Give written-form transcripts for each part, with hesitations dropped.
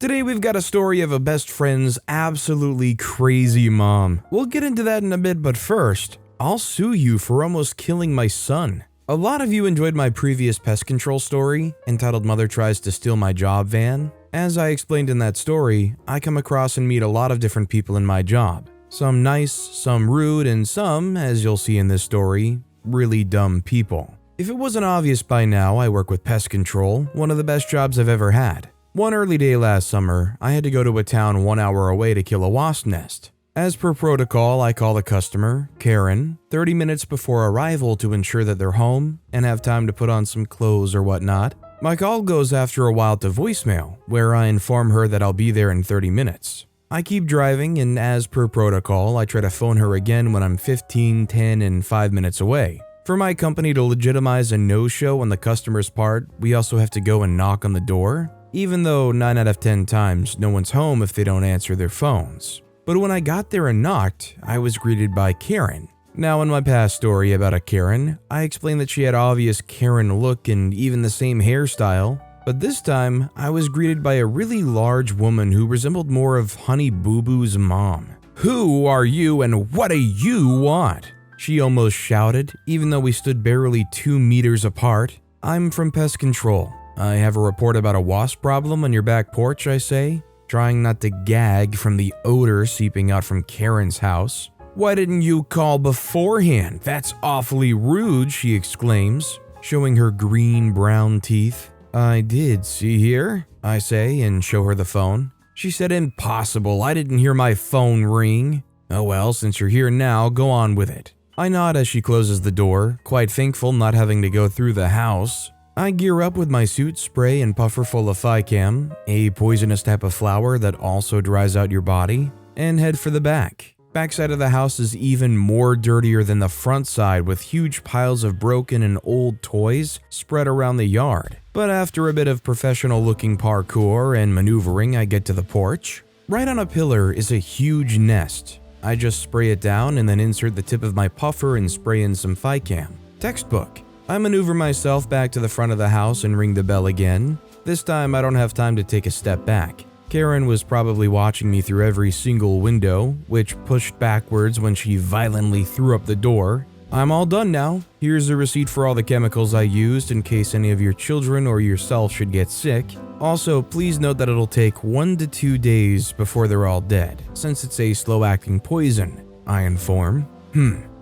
Today we've got a story of a best friend's absolutely crazy mom. We'll get into that in a bit, but first, I'll sue you for almost killing my son. A lot of you enjoyed my previous pest control story, entitled Mother Tries to Steal My Job Van. As I explained in that story, I come across and meet a lot of different people in my job. Some nice, some rude, and some, as you'll see in this story, really dumb people. If it wasn't obvious by now, I work with pest control, one of the best jobs I've ever had. One early day last summer, I had to go to a town 1 hour away to kill a wasp nest. As per protocol, I call the customer, Karen, 30 minutes before arrival to ensure that they're home and have time to put on some clothes or whatnot. My call goes after a while to voicemail, where I inform her that I'll be there in 30 minutes. I keep driving, and as per protocol, I try to phone her again when I'm 15, 10, and 5 minutes away. For my company to legitimize a no-show on the customer's part, we also have to go and knock on the door, even though 9 out of 10 times no one's home if they don't answer their phones. But when I got there and knocked, I was greeted by Karen. Now, in my past story about a Karen, I explained that she had obvious Karen look and even the same hairstyle, but this time I was greeted by a really large woman who resembled more of Honey Boo Boo's mom. "Who are you and what do you want?" she almost shouted, even though we stood barely 2 meters apart. "I'm from pest control. I have a report about a wasp problem on your back porch," I say, trying not to gag from the odor seeping out from Karen's house. "Why didn't you call beforehand? That's awfully rude," she exclaims, showing her green-brown teeth. "I did, see here," I say and show her the phone. She said, "Impossible, I didn't hear my phone ring." "Oh well, since you're here now, go on with it." I nod as she closes the door, quite thankful not having to go through the house. I gear up with my suit, spray, and puffer full of Ficam, a poisonous type of flower that also dries out your body, and head for the back. Backside of the house is even more dirtier than the front side, with huge piles of broken and old toys spread around the yard. But after a bit of professional-looking parkour and maneuvering, I get to the porch. Right on a pillar is a huge nest. I just spray it down and then insert the tip of my puffer and spray in some Ficam. Textbook. I maneuver myself back to the front of the house and ring the bell again. This time I don't have time to take a step back. Karen was probably watching me through every single window, which pushed backwards when she violently threw up the door. "I'm all done now. Here's a receipt for all the chemicals I used in case any of your children or yourself should get sick. Also, please note that it'll take 1 to 2 days before they're all dead, since it's a slow-acting poison," I inform.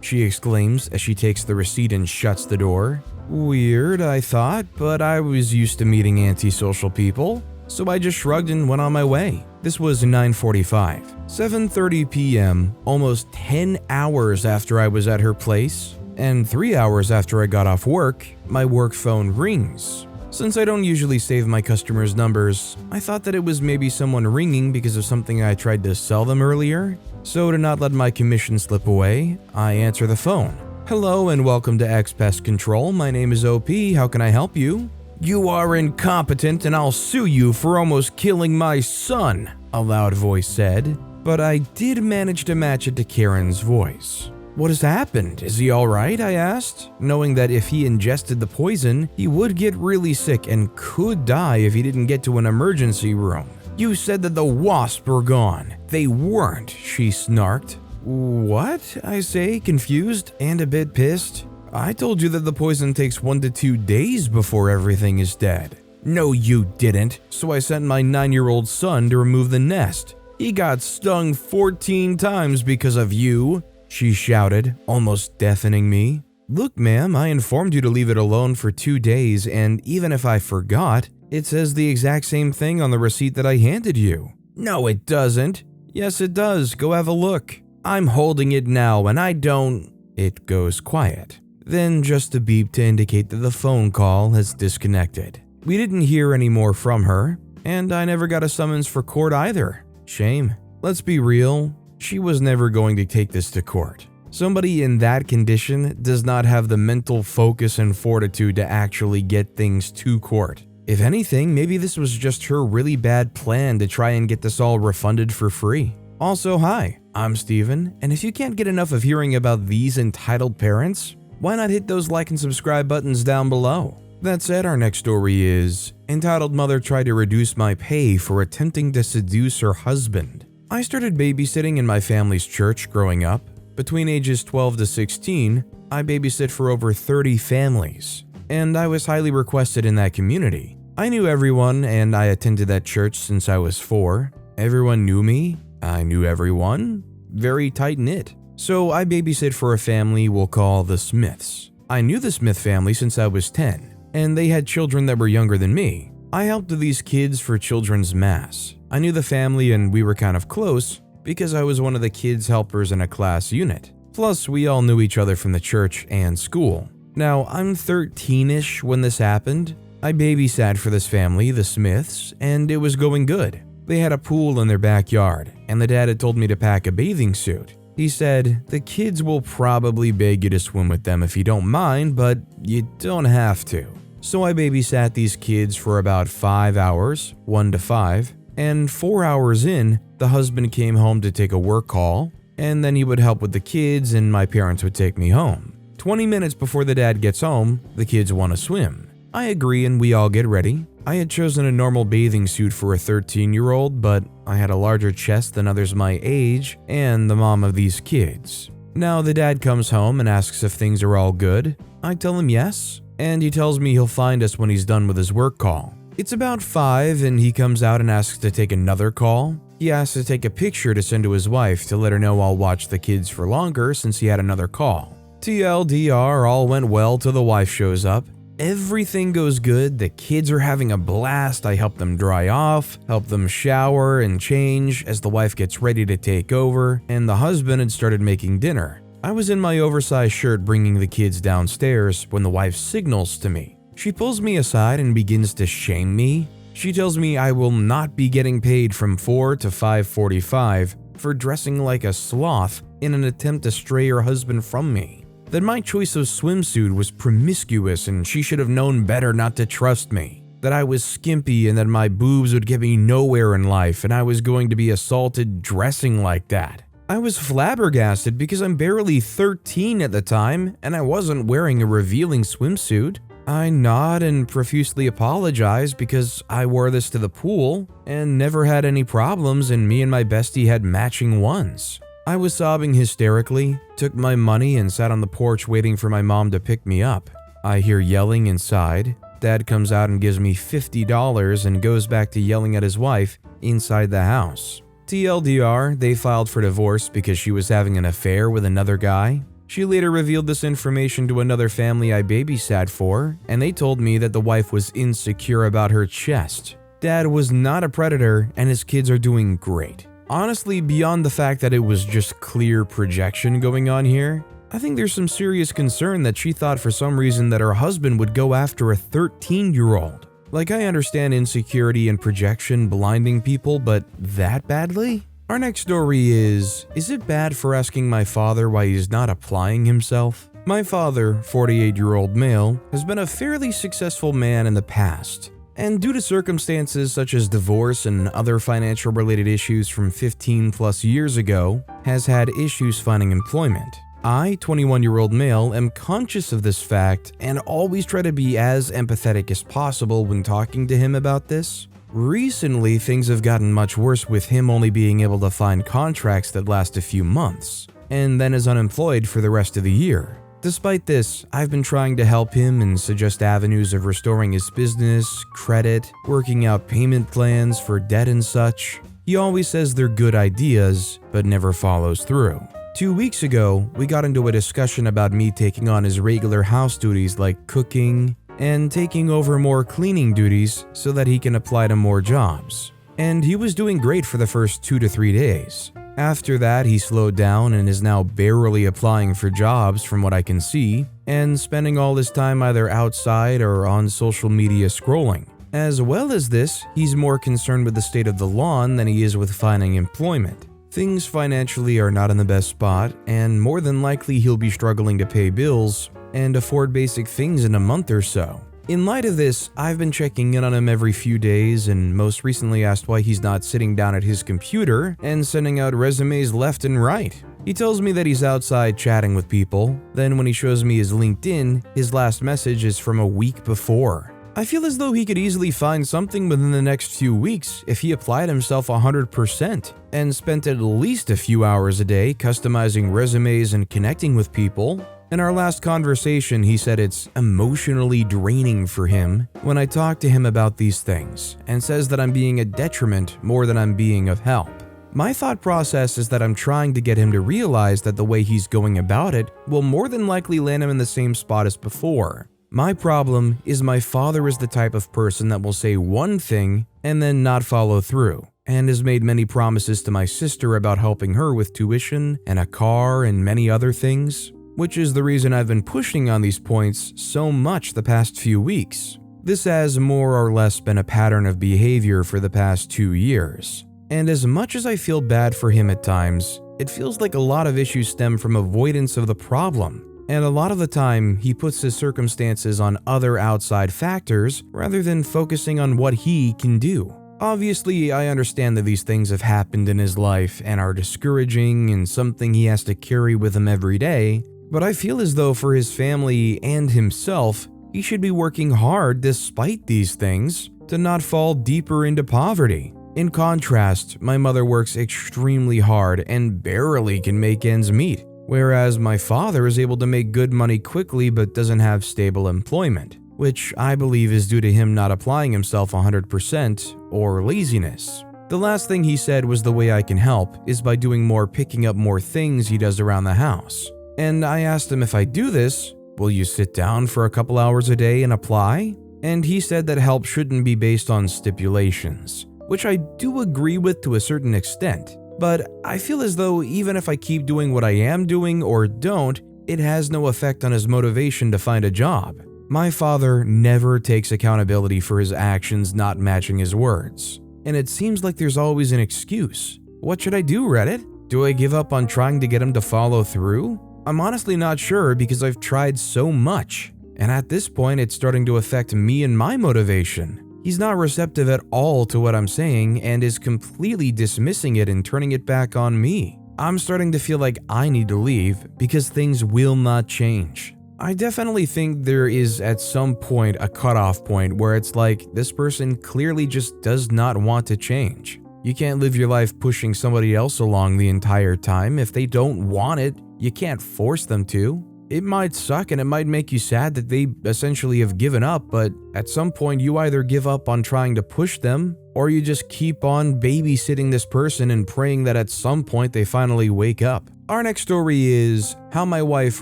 She exclaims as she takes the receipt and shuts the door. Weird, I thought, but I was used to meeting antisocial people, so I just shrugged and went on my way. This was 9:45. 7:30 p.m., almost 10 hours after I was at her place, and 3 hours after I got off work, my work phone rings. Since I don't usually save my customers' numbers, I thought that it was maybe someone ringing because of something I tried to sell them earlier. So to not let my commission slip away, I answer the phone. "Hello and welcome to X Pest Control. My name is OP. How can I help you?" "You are incompetent and I'll sue you for almost killing my son," a loud voice said. But I did manage to match it to Karen's voice. "What has happened? Is he alright?" I asked, knowing that if he ingested the poison, he would get really sick and could die if he didn't get to an emergency room. "You said that the wasps were gone. They weren't," she snarked. "What?" I say, confused and a bit pissed. "I told you that the poison takes 1 to 2 days before everything is dead." "No, you didn't. So I sent my 9-year-old son to remove the nest. He got stung 14 times because of you," she shouted, almost deafening me. "Look, ma'am, I informed you to leave it alone for 2 days, and even if I forgot, it says the exact same thing on the receipt that I handed you." "No, it doesn't." "Yes, it does. Go have a look." "I'm holding it now, and I don't..." It goes quiet. Then just a beep to indicate that the phone call has disconnected. We didn't hear any more from her, and I never got a summons for court either. Shame. Let's be real, she was never going to take this to court. Somebody in that condition does not have the mental focus and fortitude to actually get things to court. If anything, maybe this was just her really bad plan to try and get this all refunded for free. Also, hi, I'm Steven, and if you can't get enough of hearing about these entitled parents, why not hit those like and subscribe buttons down below? That said, our next story is entitled Mother Tried to Reduce My Pay for Attempting to Seduce Her Husband. I started babysitting in my family's church growing up. Between ages 12 to 16, I babysit for over 30 families, and I was highly requested in that community. I knew everyone, and I attended that church since I was 4. Everyone knew me. I knew everyone. Very tight-knit. So I babysit for a family we'll call the Smiths. I knew the Smith family since I was 10, and they had children that were younger than me. I helped these kids for children's mass. I knew the family and we were kind of close because I was one of the kids' helpers in a class unit. Plus, we all knew each other from the church and school. Now, I'm 13-ish when this happened. I babysat for this family, the Smiths, and it was going good. They had a pool in their backyard, and the dad had told me to pack a bathing suit. He said, "The kids will probably beg you to swim with them if you don't mind, but you don't have to." So I babysat these kids for about 5 hours, 1 to 5, and 4 hours in, the husband came home to take a work call, and then he would help with the kids and my parents would take me home. 20 minutes before the dad gets home, the kids want to swim. I agree and we all get ready. I had chosen a normal bathing suit for a 13-year-old, but I had a larger chest than others my age and the mom of these kids. Now the dad comes home and asks if things are all good. I tell him yes, and he tells me he'll find us when he's done with his work call. It's about 5 and he comes out and asks to take another call. He asks to take a picture to send to his wife to let her know I'll watch the kids for longer since he had another call. TLDR, all went well till the wife shows up. Everything goes good, the kids are having a blast. I help them dry off, help them shower and change as the wife gets ready to take over, and the husband had started making dinner. I was in my oversized shirt bringing the kids downstairs when the wife signals to me. She pulls me aside and begins to shame me. She tells me I will not be getting paid from 4 to 5:45 for dressing like a sloth in an attempt to stray her husband from me. That my choice of swimsuit was promiscuous and she should have known better not to trust me. That I was skimpy and that my boobs would get me nowhere in life and I was going to be assaulted dressing like that. I was flabbergasted because I'm barely 13 at the time and I wasn't wearing a revealing swimsuit. I nod and profusely apologize because I wore this to the pool and never had any problems and me and my bestie had matching ones. I was sobbing hysterically, took my money and sat on the porch waiting for my mom to pick me up. I hear yelling inside. Dad comes out and gives me $50 and goes back to yelling at his wife inside the house. TLDR, they filed for divorce because she was having an affair with another guy. She later revealed this information to another family I babysat for, and they told me that the wife was insecure about her chest. Dad was not a predator and his kids are doing great. Honestly, beyond the fact that it was just clear projection going on here, I think there's some serious concern that she thought for some reason that her husband would go after a 13-year-old. Like, I understand insecurity and projection blinding people, but that badly? Our next story is it bad for asking my father why he's not applying himself? My father, 48-year-old male, has been a fairly successful man in the past. And due to circumstances such as divorce and other financial related issues from 15 plus years ago, has had issues finding employment. I, 21-year-old male, am conscious of this fact and always try to be as empathetic as possible when talking to him about this. Recently, things have gotten much worse with him only being able to find contracts that last a few months, and then is unemployed for the rest of the year. Despite this, I've been trying to help him and suggest avenues of restoring his business, credit, working out payment plans for debt and such. He always says they're good ideas, but never follows through. 2 weeks ago, we got into a discussion about me taking on his regular house duties like cooking and taking over more cleaning duties so that he can apply to more jobs. And he was doing great for the first 2 to 3 days. After that, he slowed down and is now barely applying for jobs from what I can see, and spending all his time either outside or on social media scrolling. As well as this, he's more concerned with the state of the lawn than he is with finding employment. Things financially are not in the best spot, and more than likely he'll be struggling to pay bills and afford basic things in a month or so. In light of this, I've been checking in on him every few days and most recently asked why he's not sitting down at his computer and sending out resumes left and right. He tells me that he's outside chatting with people, then when he shows me his LinkedIn, his last message is from a week before. I feel as though he could easily find something within the next few weeks if he applied himself 100% and spent at least a few hours a day customizing resumes and connecting with people. In our last conversation, he said it's emotionally draining for him when I talk to him about these things and says that I'm being a detriment more than I'm being of help. My thought process is that I'm trying to get him to realize that the way he's going about it will more than likely land him in the same spot as before. My problem is my father is the type of person that will say one thing and then not follow through, and has made many promises to my sister about helping her with tuition and a car and many other things, which is the reason I've been pushing on these points so much the past few weeks. This has more or less been a pattern of behavior for the past 2 years. And as much as I feel bad for him at times, it feels like a lot of issues stem from avoidance of the problem. And a lot of the time, he puts his circumstances on other outside factors rather than focusing on what he can do. Obviously, I understand that these things have happened in his life and are discouraging and something he has to carry with him every day, but I feel as though for his family and himself, he should be working hard despite these things to not fall deeper into poverty. In contrast, my mother works extremely hard and barely can make ends meet, whereas my father is able to make good money quickly but doesn't have stable employment, which I believe is due to him not applying himself 100% or laziness. The last thing he said was the way I can help is by doing more picking up more things he does around the house. And I asked him if I do this, will you sit down for a couple hours a day and apply? And he said that help shouldn't be based on stipulations, which I do agree with to a certain extent, but I feel as though even if I keep doing what I am doing or don't, it has no effect on his motivation to find a job. My father never takes accountability for his actions not matching his words, and it seems like there's always an excuse. What should I do, Reddit? Do I give up on trying to get him to follow through? I'm honestly not sure because I've tried so much, and at this point it's starting to affect me and my motivation. He's not receptive at all to what I'm saying and is completely dismissing it and turning it back on me. I'm starting to feel like I need to leave because things will not change. I definitely think there is at some point a cutoff point where it's like this person clearly just does not want to change. You can't live your life pushing somebody else along the entire time. If they don't want it, you can't force them to. It might suck and it might make you sad that they essentially have given up, but at some point you either give up on trying to push them or you just keep on babysitting this person and praying that at some point they finally wake up. Our next story is how my wife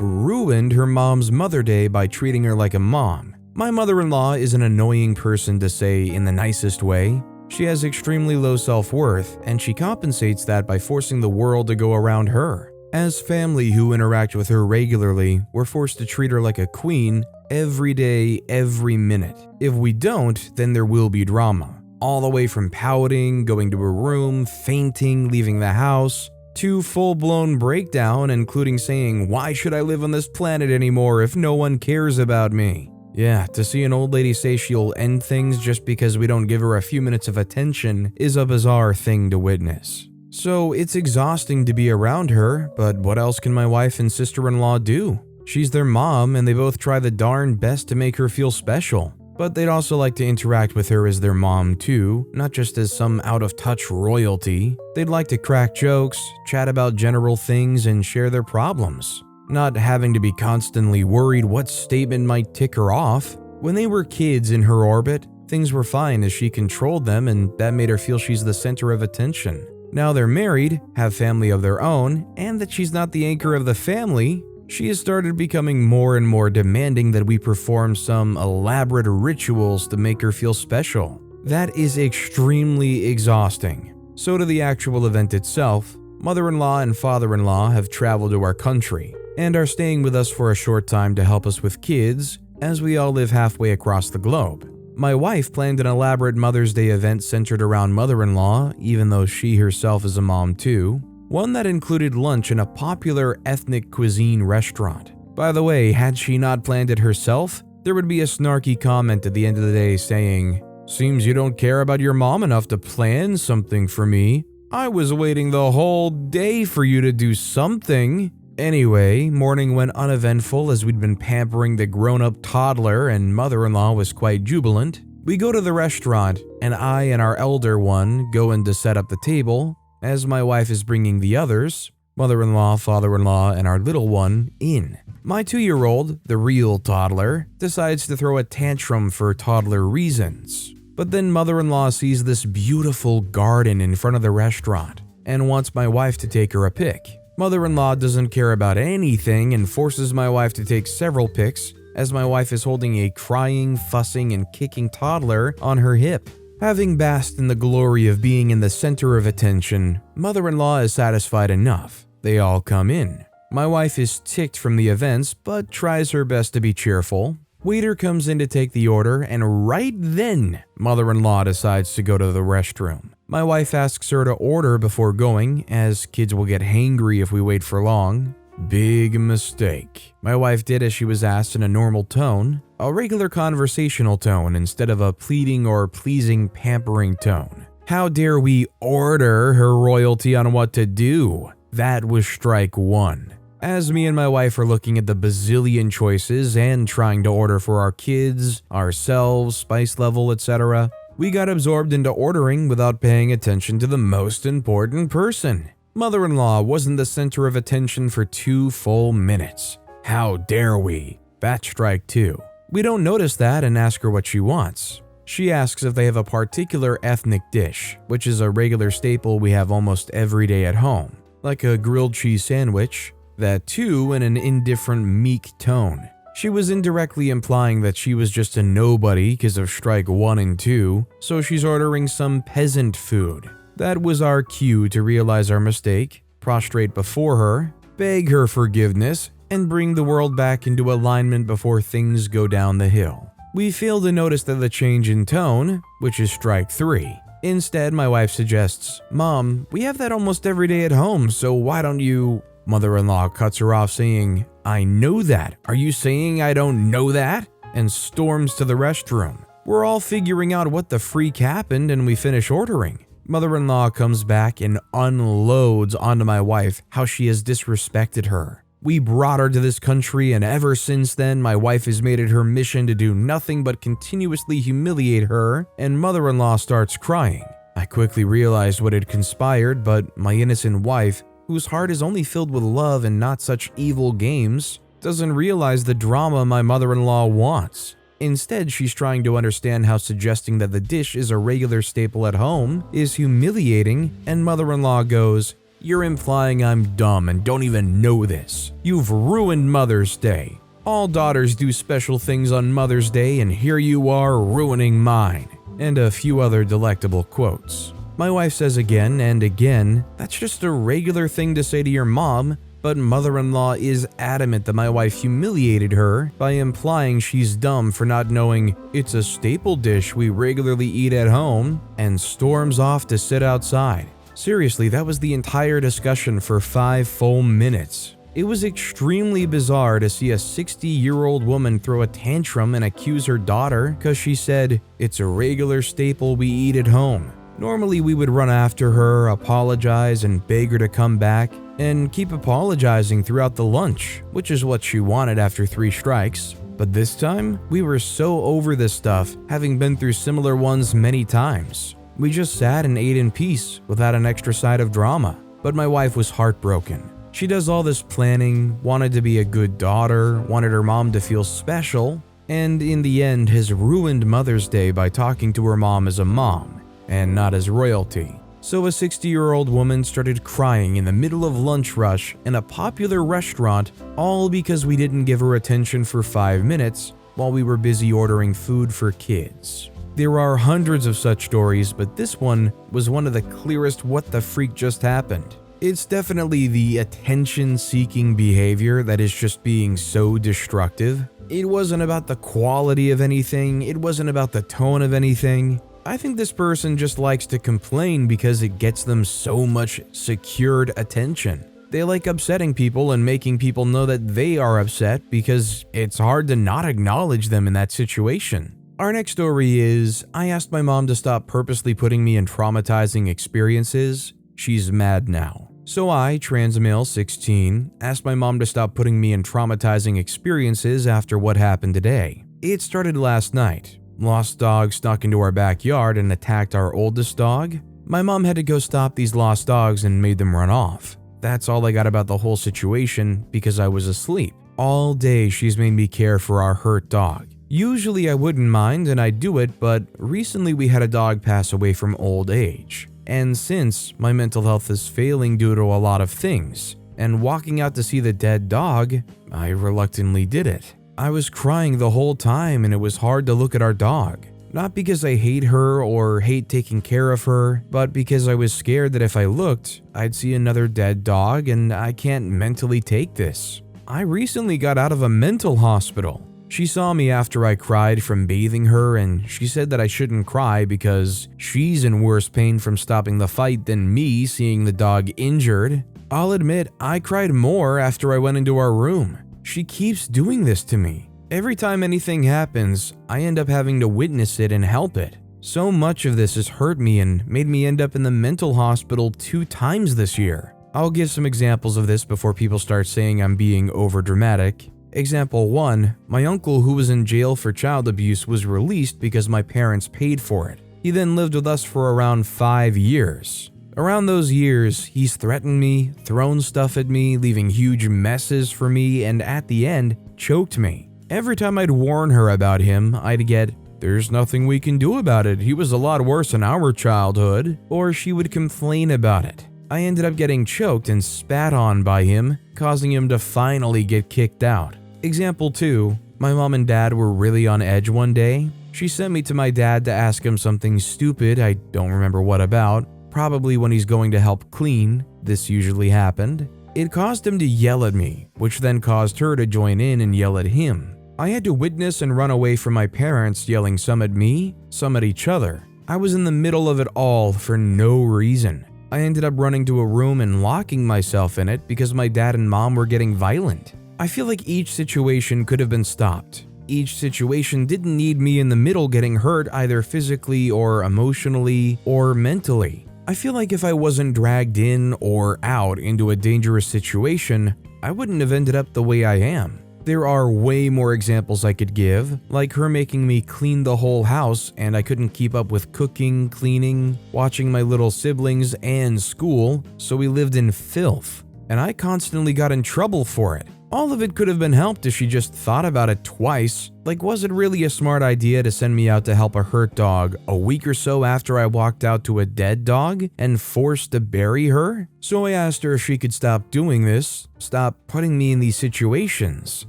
ruined her mom's Mother Day by treating her like a mom. My mother-in-law is an annoying person to say in the nicest way. She has extremely low self-worth and she compensates that by forcing the world to go around her. As family who interact with her regularly, we're forced to treat her like a queen every day, every minute. If we don't, then there will be drama. All the way from pouting, going to her room, fainting, leaving the house, to full-blown breakdown, including saying, "Why should I live on this planet anymore if no one cares about me?" Yeah, to see an old lady say she'll end things just because we don't give her a few minutes of attention is a bizarre thing to witness. So it's exhausting to be around her, but what else can my wife and sister-in-law do? She's their mom and they both try the darn best to make her feel special. But they'd also like to interact with her as their mom too, not just as some out-of-touch royalty. They'd like to crack jokes, chat about general things, and share their problems. Not having to be constantly worried what statement might tick her off. When they were kids in her orbit, things were fine as she controlled them and that made her feel she's the center of attention. Now they're married, have family of their own, and that she's not the anchor of the family, she has started becoming more and more demanding that we perform some elaborate rituals to make her feel special. That is extremely exhausting. So to the actual event itself, mother-in-law and father-in-law have traveled to our country and are staying with us for a short time to help us with kids, as we all live halfway across the globe. My wife planned an elaborate Mother's Day event centered around mother-in-law, even though she herself is a mom too. One that included lunch in a popular ethnic cuisine restaurant. By the way, had she not planned it herself, there would be a snarky comment at the end of the day saying, "Seems you don't care about your mom enough to plan something for me." I was waiting the whole day for you to do something. Anyway, morning went uneventful as we'd been pampering the grown-up toddler and mother-in-law was quite jubilant. We go to the restaurant and I and our elder one go in to set up the table as my wife is bringing the others, mother-in-law, father-in-law, and our little one, in. My 2-year-old, the real toddler, decides to throw a tantrum for toddler reasons. But then mother-in-law sees this beautiful garden in front of the restaurant and wants my wife to take her a pic. Mother-in-law doesn't care about anything and forces my wife to take several pics as my wife is holding a crying, fussing, and kicking toddler on her hip. Having basked in the glory of being in the center of attention, mother-in-law is satisfied enough. They all come in. My wife is ticked from the events, but tries her best to be cheerful. Waiter comes in to take the order, and right then, mother-in-law decides to go to the restroom. My wife asks her to order before going, as kids will get hangry if we wait for long. Big mistake. My wife did as she was asked in a normal tone, a regular conversational tone instead of a pleading or pleasing pampering tone. How dare we order her royalty on what to do? That was strike one. As me and my wife are looking at the bazillion choices and trying to order for our kids, ourselves, spice level, etc., we got absorbed into ordering without paying attention to the most important person. Mother-in-law wasn't the center of attention for 2 full minutes. How dare we? That's strike 2. We don't notice that and ask her what she wants. She asks if they have a particular ethnic dish, which is a regular staple we have almost every day at home, like a grilled cheese sandwich, that too in an indifferent, meek tone. She was indirectly implying that she was just a nobody because of strike 1 and 2, so she's ordering some peasant food. That was our cue to realize our mistake, prostrate before her, beg her forgiveness, and bring the world back into alignment before things go down the hill. We fail to notice that the change in tone, which is strike 3. Instead, my wife suggests, "Mom, we have that almost every day at home, so why don't you..." Mother-in-law cuts her off saying, "I know that. Are you saying I don't know that?" and storms to the restroom. We're all figuring out what the freak happened and we finish ordering. Mother-in-law comes back and unloads onto my wife how she has disrespected her. We brought her to this country and ever since then my wife has made it her mission to do nothing but continuously humiliate her, and mother-in-law starts crying. I quickly realized what had conspired, but my innocent wife, whose heart is only filled with love and not such evil games, doesn't realize the drama my mother-in-law wants. Instead, she's trying to understand how suggesting that the dish is a regular staple at home is humiliating, and mother-in-law goes, "You're implying I'm dumb and don't even know this. You've ruined Mother's Day. All daughters do special things on Mother's Day and here you are ruining mine." And a few other delectable quotes. My wife says again and again, "That's just a regular thing to say to your mom," but mother-in-law is adamant that my wife humiliated her by implying she's dumb for not knowing it's a staple dish we regularly eat at home, and storms off to sit outside. Seriously, that was the entire discussion for 5 full minutes. It was extremely bizarre to see a 60-year-old woman throw a tantrum and accuse her daughter because she said, "It's a regular staple we eat at home." Normally we would run after her, apologize, and beg her to come back, and keep apologizing throughout the lunch, which is what she wanted after 3 strikes. But this time, we were so over this stuff, having been through similar ones many times. We just sat and ate in peace without an extra side of drama. But my wife was heartbroken. She does all this planning, wanted to be a good daughter, wanted her mom to feel special, and in the end has ruined Mother's Day by talking to her mom as a mom and not as royalty. So a 60-year-old woman started crying in the middle of lunch rush in a popular restaurant, all because we didn't give her attention for 5 minutes while we were busy ordering food for kids. There are hundreds of such stories, but this one was one of the clearest what the freak just happened. It's definitely the attention-seeking behavior that is just being so destructive. It wasn't about the quality of anything, it wasn't about the tone of anything. I think this person just likes to complain because it gets them so much secured attention. They like upsetting people and making people know that they are upset because it's hard to not acknowledge them in that situation. Our next story is, I asked my mom to stop purposely putting me in traumatizing experiences. She's mad now. So I, trans male 16, asked my mom to stop putting me in traumatizing experiences after what happened today. It started last night. Lost dog snuck into our backyard and attacked our oldest dog. My mom had to go stop these lost dogs and made them run off. That's all I got about the whole situation because I was asleep. All day she's made me care for our hurt dog. Usually I wouldn't mind and I'd do it, but recently we had a dog pass away from old age. And since my mental health is failing due to a lot of things, and walking out to see the dead dog, I reluctantly did it. I was crying the whole time and it was hard to look at our dog. Not because I hate her or hate taking care of her, but because I was scared that if I looked, I'd see another dead dog and I can't mentally take this. I recently got out of a mental hospital. She saw me after I cried from bathing her and she said that I shouldn't cry because she's in worse pain from stopping the fight than me seeing the dog injured. I'll admit, I cried more after I went into our room. She keeps doing this to me. Every time anything happens, I end up having to witness it and help it. So much of this has hurt me and made me end up in the mental hospital 2 times this year. I'll give some examples of this before people start saying I'm being overdramatic. Example 1, my uncle who was in jail for child abuse was released because my parents paid for it. He then lived with us for around 5 years. Around those years, he's threatened me, thrown stuff at me, leaving huge messes for me, and at the end, choked me. Every time I'd warn her about him, I'd get, "There's nothing we can do about it, he was a lot worse in our childhood," or she would complain about it. I ended up getting choked and spat on by him, causing him to finally get kicked out. Example 2, my mom and dad were really on edge one day. She sent me to my dad to ask him something stupid, I don't remember what about, probably when he's going to help clean. This usually happened. It caused him to yell at me, which then caused her to join in and yell at him. I had to witness and run away from my parents yelling some at me, some at each other. I was in the middle of it all for no reason. I ended up running to a room and locking myself in it because my dad and mom were getting violent. I feel like each situation could have been stopped. Each situation didn't need me in the middle getting hurt either physically or emotionally or mentally. I feel like if I wasn't dragged in or out into a dangerous situation, I wouldn't have ended up the way I am. There are way more examples I could give, like her making me clean the whole house and I couldn't keep up with cooking, cleaning, watching my little siblings, and school, so we lived in filth. And I constantly got in trouble for it. All of it could have been helped if she just thought about it twice. Like, was it really a smart idea to send me out to help a hurt dog a week or so after I walked out to a dead dog and forced to bury her? So I asked her if she could stop doing this, stop putting me in these situations.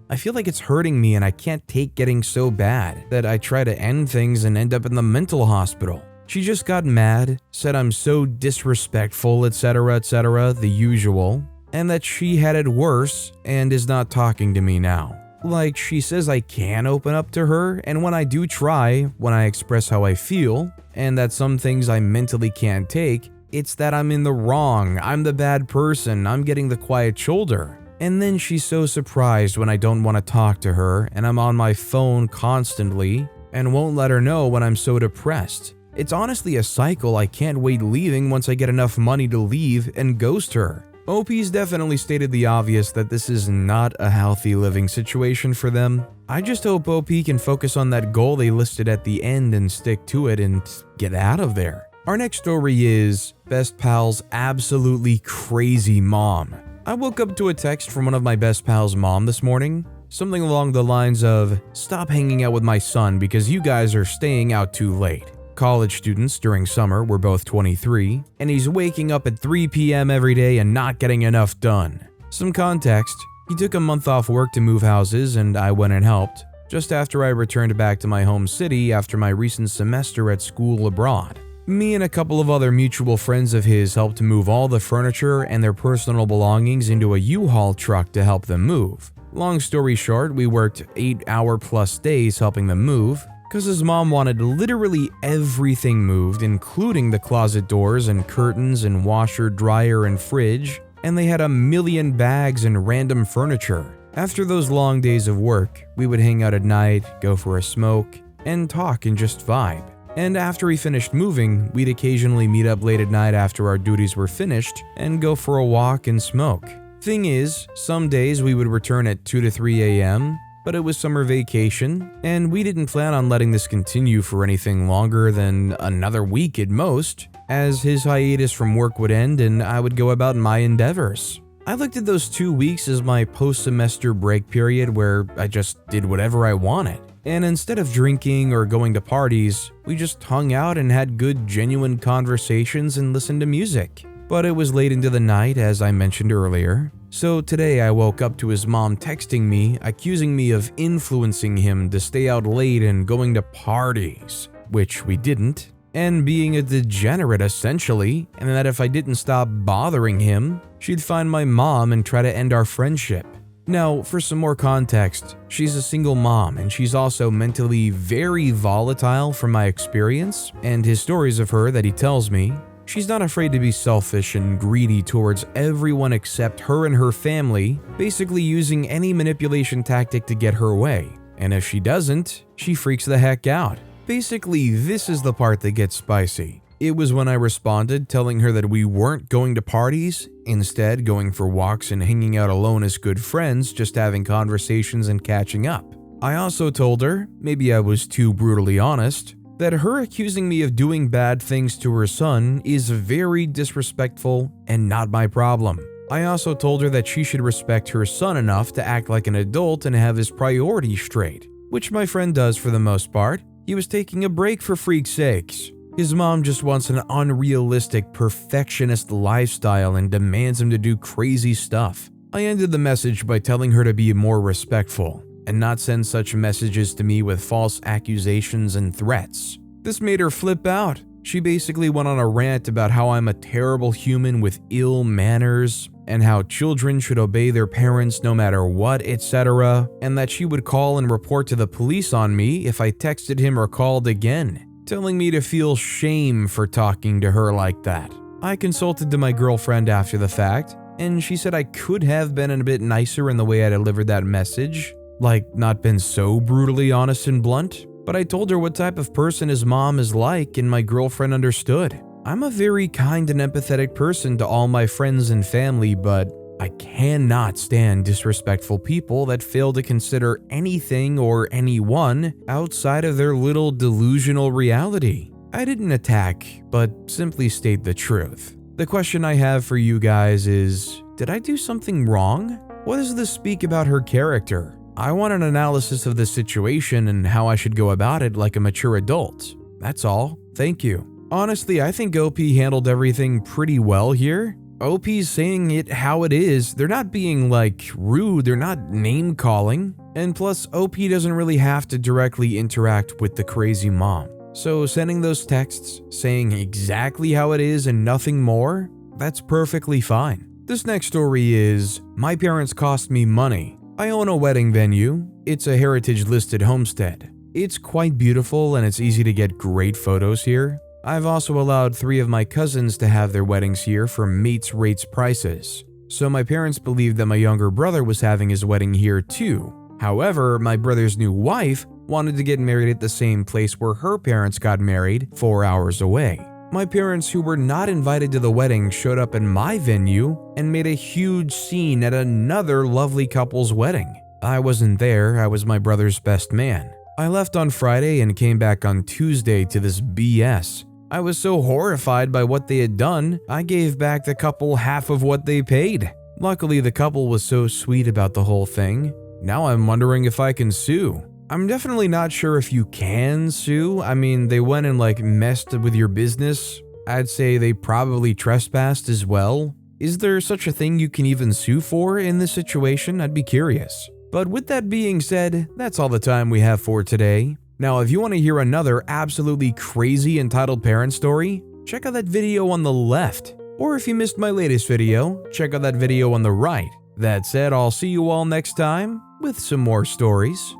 I feel like it's hurting me and I can't take getting so bad that I try to end things and end up in the mental hospital. She just got mad, said I'm so disrespectful, etc., the usual, and that she had it worse and is not talking to me now. Like, she says I can open up to her, and when I do try, when I express how I feel, and that some things I mentally can't take, it's that I'm in the wrong, I'm the bad person, I'm getting the quiet shoulder. And then she's so surprised when I don't want to talk to her, and I'm on my phone constantly, and won't let her know when I'm so depressed. It's honestly a cycle I can't wait leaving once I get enough money to leave and ghost her. OP's definitely stated the obvious that this is not a healthy living situation for them. I just hope OP can focus on that goal they listed at the end and stick to it and get out of there. Our next story is Best Pal's absolutely crazy mom. I woke up to a text from one of my best pal's mom this morning. Something along the lines of, "Stop hanging out with my son because you guys are staying out too late." College students during summer were both 23, and he's waking up at 3 p.m. every day and not getting enough done. Some context, he took a month off work to move houses and I went and helped, just after I returned back to my home city after my recent semester at school abroad. Me and a couple of other mutual friends of his helped move all the furniture and their personal belongings into a U-Haul truck to help them move. Long story short, we worked 8-hour-plus days helping them move, because his mom wanted literally everything moved, including the closet doors and curtains and washer, dryer, and fridge, and they had a million bags and random furniture. After those long days of work, we would hang out at night, go for a smoke, and talk and just vibe. And after he finished moving, we'd occasionally meet up late at night after our duties were finished and go for a walk and smoke. Thing is, some days we would return at 2 to 3 a.m., but it was summer vacation, and we didn't plan on letting this continue for anything longer than another week at most, as his hiatus from work would end and I would go about my endeavors. I looked at those 2 weeks as my post-semester break period where I just did whatever I wanted. And instead of drinking or going to parties, we just hung out and had good, genuine conversations and listened to music. But it was late into the night, as I mentioned earlier. So today I woke up to his mom texting me, accusing me of influencing him to stay out late and going to parties, which we didn't, and being a degenerate essentially, and that if I didn't stop bothering him, she'd find my mom and try to end our friendship. Now, for some more context, she's a single mom and she's also mentally very volatile from my experience and his stories of her that he tells me. She's not afraid to be selfish and greedy towards everyone except her and her family, basically using any manipulation tactic to get her way. And if she doesn't, she freaks the heck out. Basically, this is the part that gets spicy. It was when I responded telling her that we weren't going to parties, instead going for walks and hanging out alone as good friends, just having conversations and catching up. I also told her, maybe I was too brutally honest, that her accusing me of doing bad things to her son is very disrespectful and not my problem. I also told her that she should respect her son enough to act like an adult and have his priorities straight, which my friend does for the most part. He was taking a break for freak's sakes. His mom just wants an unrealistic, perfectionist lifestyle and demands him to do crazy stuff. I ended the message by telling her to be more respectful and not send such messages to me with false accusations and threats. This made her flip out. She basically went on a rant about how I'm a terrible human with ill manners and how children should obey their parents no matter what, etc., and that she would call and report to the police on me if I texted him or called again, telling me to feel shame for talking to her like that. I consulted to my girlfriend after the fact, and she said I could have been a bit nicer in the way I delivered that message, like not been so brutally honest and blunt, but I told her what type of person his mom is like and my girlfriend understood. I'm a very kind and empathetic person to all my friends and family, but I cannot stand disrespectful people that fail to consider anything or anyone outside of their little delusional reality. I didn't attack, but simply state the truth. The question I have for you guys is, did I do something wrong? What does this speak about her character? I want an analysis of the situation and how I should go about it like a mature adult. That's all. Thank you. Honestly, I think OP handled everything pretty well here. OP's saying it how it is. They're not being rude, they're not name calling. And plus, OP doesn't really have to directly interact with the crazy mom. So sending those texts saying exactly how it is and nothing more, that's perfectly fine. This next story is, my parents cost me money. I own a wedding venue. It's a heritage listed homestead. It's quite beautiful and it's easy to get great photos here. I've also allowed 3 of my cousins to have their weddings here for mates rates prices. So my parents believed that my younger brother was having his wedding here too. However, my brother's new wife wanted to get married at the same place where her parents got married 4 hours away. My parents, who were not invited to the wedding, showed up in my venue and made a huge scene at another lovely couple's wedding. I wasn't there, I was my brother's best man. I left on Friday and came back on Tuesday to this BS. I was so horrified by what they had done, I gave back the couple half of what they paid. Luckily, the couple was so sweet about the whole thing. Now I'm wondering if I can sue. I'm definitely not sure if you can sue. I mean, they went and messed with your business. I'd say they probably trespassed as well. Is there such a thing you can even sue for in this situation? I'd be curious. But with that being said, that's all the time we have for today. Now, if you want to hear another absolutely crazy entitled parent story, check out that video on the left. Or if you missed my latest video, check out that video on the right. That said, I'll see you all next time with some more stories.